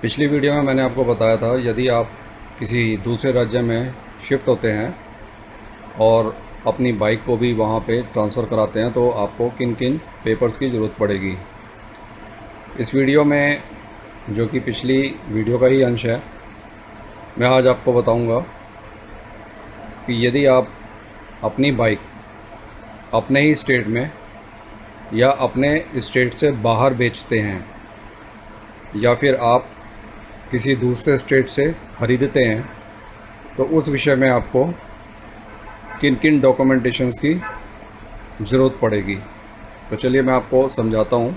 पिछली वीडियो में मैंने आपको बताया था यदि आप किसी दूसरे राज्य में शिफ्ट होते हैं और अपनी बाइक को भी वहाँ पे ट्रांसफ़र कराते हैं तो आपको किन किन पेपर्स की ज़रूरत पड़ेगी। इस वीडियो में, जो कि पिछली वीडियो का ही अंश है, मैं आज आपको बताऊंगा कि यदि आप अपनी बाइक अपने ही स्टेट में या अपने स्टेट से बाहर बेचते हैं या फिर आप किसी दूसरे स्टेट से ख़रीदते हैं तो उस विषय में आपको किन किन डॉक्यूमेंटेशंस की ज़रूरत पड़ेगी। तो चलिए मैं आपको समझाता हूँ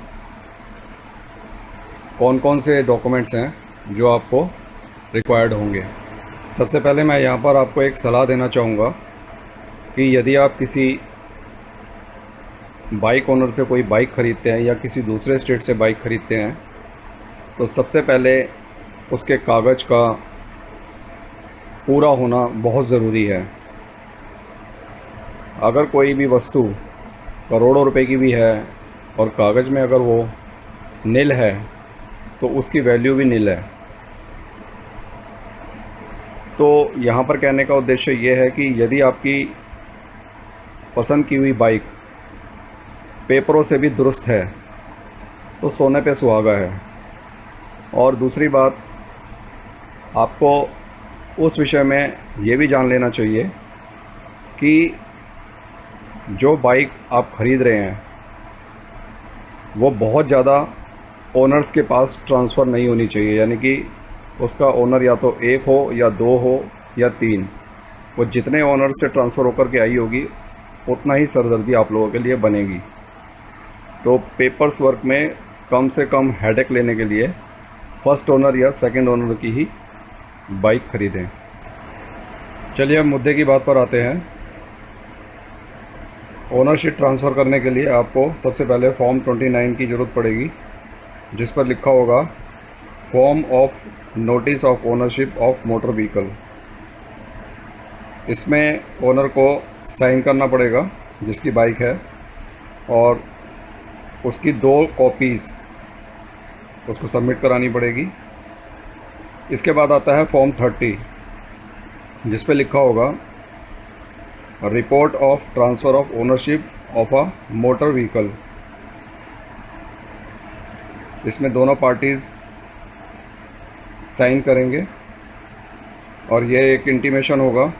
कौन कौन से डॉक्यूमेंट्स हैं जो आपको रिक्वायर्ड होंगे। सबसे पहले मैं यहाँ पर आपको एक सलाह देना चाहूँगा कि यदि आप किसी बाइक ओनर से कोई बाइक ख़रीदते हैं या किसी दूसरे स्टेट से बाइक ख़रीदते हैं तो सबसे पहले उसके कागज़ का पूरा होना बहुत ज़रूरी है। अगर कोई भी वस्तु करोड़ों रुपए की भी है और कागज़ में अगर वो नील है तो उसकी वैल्यू भी नील है। तो यहाँ पर कहने का उद्देश्य ये है कि यदि आपकी पसंद की हुई बाइक पेपरों से भी दुरुस्त है तो सोने पे सुहागा है। और दूसरी बात, आपको उस विषय में ये भी जान लेना चाहिए कि जो बाइक आप ख़रीद रहे हैं वो बहुत ज़्यादा ओनर्स के पास ट्रांसफ़र नहीं होनी चाहिए, यानी कि उसका ओनर या तो एक हो या दो हो या तीन। वो जितने ओनर से ट्रांसफ़र होकर के आई होगी उतना ही सरदर्दी आप लोगों के लिए बनेगी। तो पेपर्स वर्क में कम से कम हेडेक लेने के लिए फ़र्स्ट ओनर या सेकंड ओनर की ही बाइक ख़रीदें। चलिए अब मुद्दे की बात पर आते हैं। ओनरशिप ट्रांसफ़र करने के लिए आपको सबसे पहले फॉर्म 29 की ज़रूरत पड़ेगी, जिस पर लिखा होगा form of notice of ownership of motor vehicle. इसमें ओनर को साइन करना पड़ेगा जिसकी बाइक है, और उसकी 2 कॉपीज़ उसको सबमिट करानी पड़ेगी। इसके बाद आता है फॉर्म 30, जिस पे लिखा होगा report of transfer of ownership of a motor vehicle. इसमें दोनों पार्टीज़ साइन करेंगे और यह एक इंटीमेशन होगा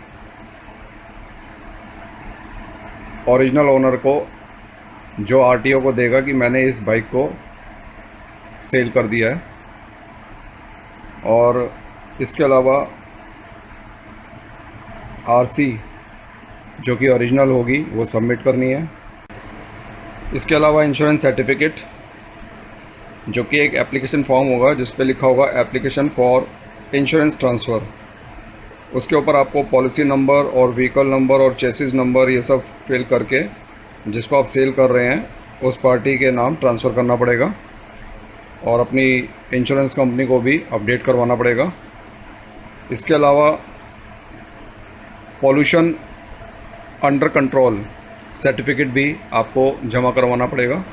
ओरिजिनल ओनर को, जो आरटीओ को देगा कि मैंने इस बाइक को सेल कर दिया है। और इसके अलावा आरसी जो कि ओरिजिनल होगी वो सबमिट करनी है। इसके अलावा इंश्योरेंस सर्टिफिकेट, जो कि एक एप्लीकेशन फॉर्म होगा जिस पे लिखा होगा एप्लीकेशन फॉर इंश्योरेंस ट्रांसफ़र। उसके ऊपर आपको पॉलिसी नंबर और व्हीकल नंबर और चेसिस नंबर ये सब फिल करके जिसको आप सेल कर रहे हैं उस पार्टी के नाम ट्रांसफ़र करना पड़ेगा, और अपनी इंश्योरेंस कंपनी को भी अपडेट करवाना पड़ेगा। इसके अलावा पॉल्यूशन अंडर कंट्रोल सर्टिफिकेट भी आपको जमा करवाना पड़ेगा।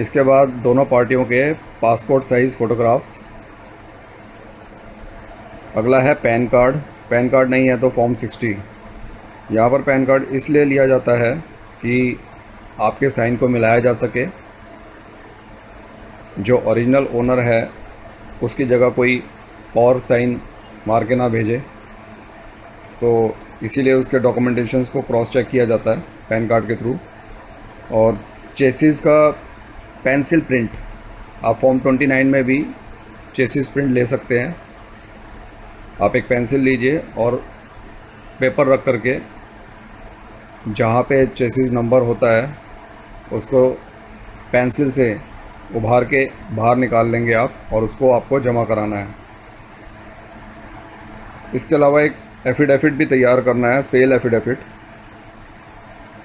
इसके बाद दोनों पार्टियों के पासपोर्ट साइज़ फ़ोटोग्राफ्स। अगला है पैन कार्ड। पैन कार्ड नहीं है तो फॉर्म 60। यहाँ पर पैन कार्ड इसलिए लिया जाता है कि आपके साइन को मिलाया जा सके, जो ओरिजिनल ओनर है उसकी जगह कोई और साइन मार के ना भेजे। तो इसीलिए उसके डॉक्यूमेंटेशंस को क्रॉस चेक किया जाता है पैन कार्ड के थ्रू। और चेसिस का पेंसिल प्रिंट, आप फॉर्म 29 में भी चेसिस प्रिंट ले सकते हैं। आप एक पेंसिल लीजिए और पेपर रख करके जहाँ पे चेसिस नंबर होता है उसको पेंसिल से उभार के बाहर निकाल लेंगे आप, और उसको आपको जमा कराना है। इसके अलावा एक एफिडेविट भी तैयार करना है, सेल एफिडेविट।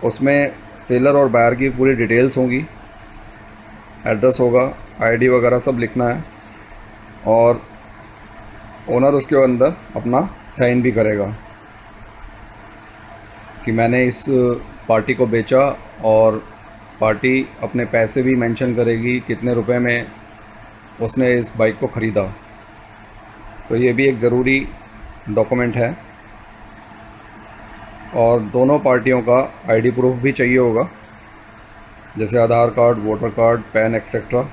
उसमें सेलर और बायर की पूरी डिटेल्स होंगी, एड्रेस होगा, आईडी वगैरह सब लिखना है, और ओनर उसके अंदर अपना साइन भी करेगा कि मैंने इस पार्टी को बेचा, और पार्टी अपने पैसे भी मेंशन करेगी कितने रुपए में उसने इस बाइक को ख़रीदा। तो ये भी एक ज़रूरी डॉक्यूमेंट है, और दोनों पार्टियों का आईडी प्रूफ भी चाहिए होगा, जैसे Aadhaar card, voter card, PAN etcetera.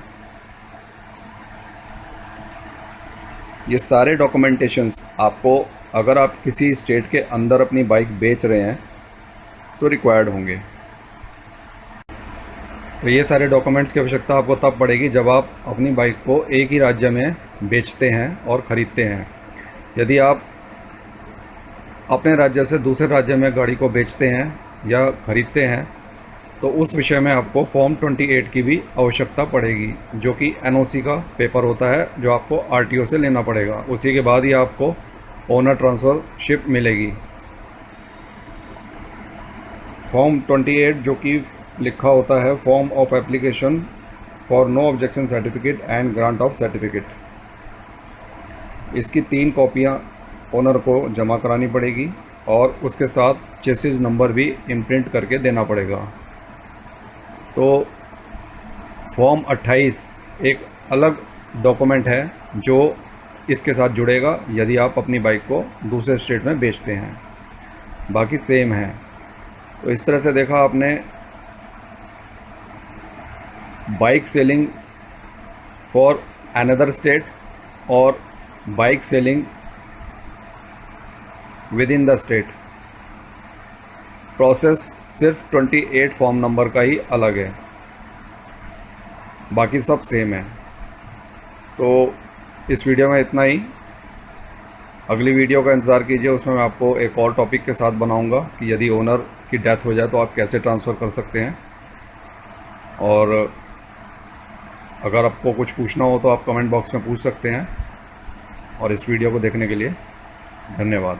ये सारे डॉक्यूमेंटेशंस आपको, अगर आप किसी स्टेट के अंदर अपनी बाइक बेच रहे हैं तो रिक्वायर्ड होंगे। तो ये सारे डॉक्यूमेंट्स की आवश्यकता आपको तब पड़ेगी जब आप अपनी बाइक को एक ही राज्य में बेचते हैं और ख़रीदते हैं। यदि आप अपने राज्य से दूसरे राज्य में गाड़ी को बेचते हैं या ख़रीदते हैं तो उस विषय में आपको फॉर्म 28 की भी आवश्यकता पड़ेगी, जो कि एनओसी का पेपर होता है, जो आपको आरटीओ से लेना पड़ेगा। उसी के बाद ही आपको ओनर ट्रांसफ़रशिप मिलेगी। फॉर्म 28 जो कि लिखा होता है form of application for no objection certificate and grant of certificate. इसकी 3 कॉपियाँ ओनर को जमा करानी पड़ेगी और उसके साथ चेसिस नंबर भी इम्प्रिंट करके देना पड़ेगा। तो फॉर्म 28 एक अलग डॉक्यूमेंट है जो इसके साथ जुड़ेगा यदि आप अपनी बाइक को दूसरे स्टेट में बेचते हैं, बाकी सेम है। तो इस तरह से देखा आपने bike selling for another state और bike selling within the state. Process सिर्फ 28 फॉर्म नंबर का ही अलग है, बाकी सब सेम है। तो इस वीडियो में इतना ही। अगली वीडियो का इंतज़ार कीजिए, उसमें मैं आपको एक और टॉपिक के साथ बनाऊंगा कि यदि ओनर की डेथ हो जाए तो आप कैसे ट्रांसफ़र कर सकते हैं। और अगर आपको कुछ पूछना हो तो आप कमेंट बॉक्स में पूछ सकते हैं। और इस वीडियो को देखने के लिए धन्यवाद।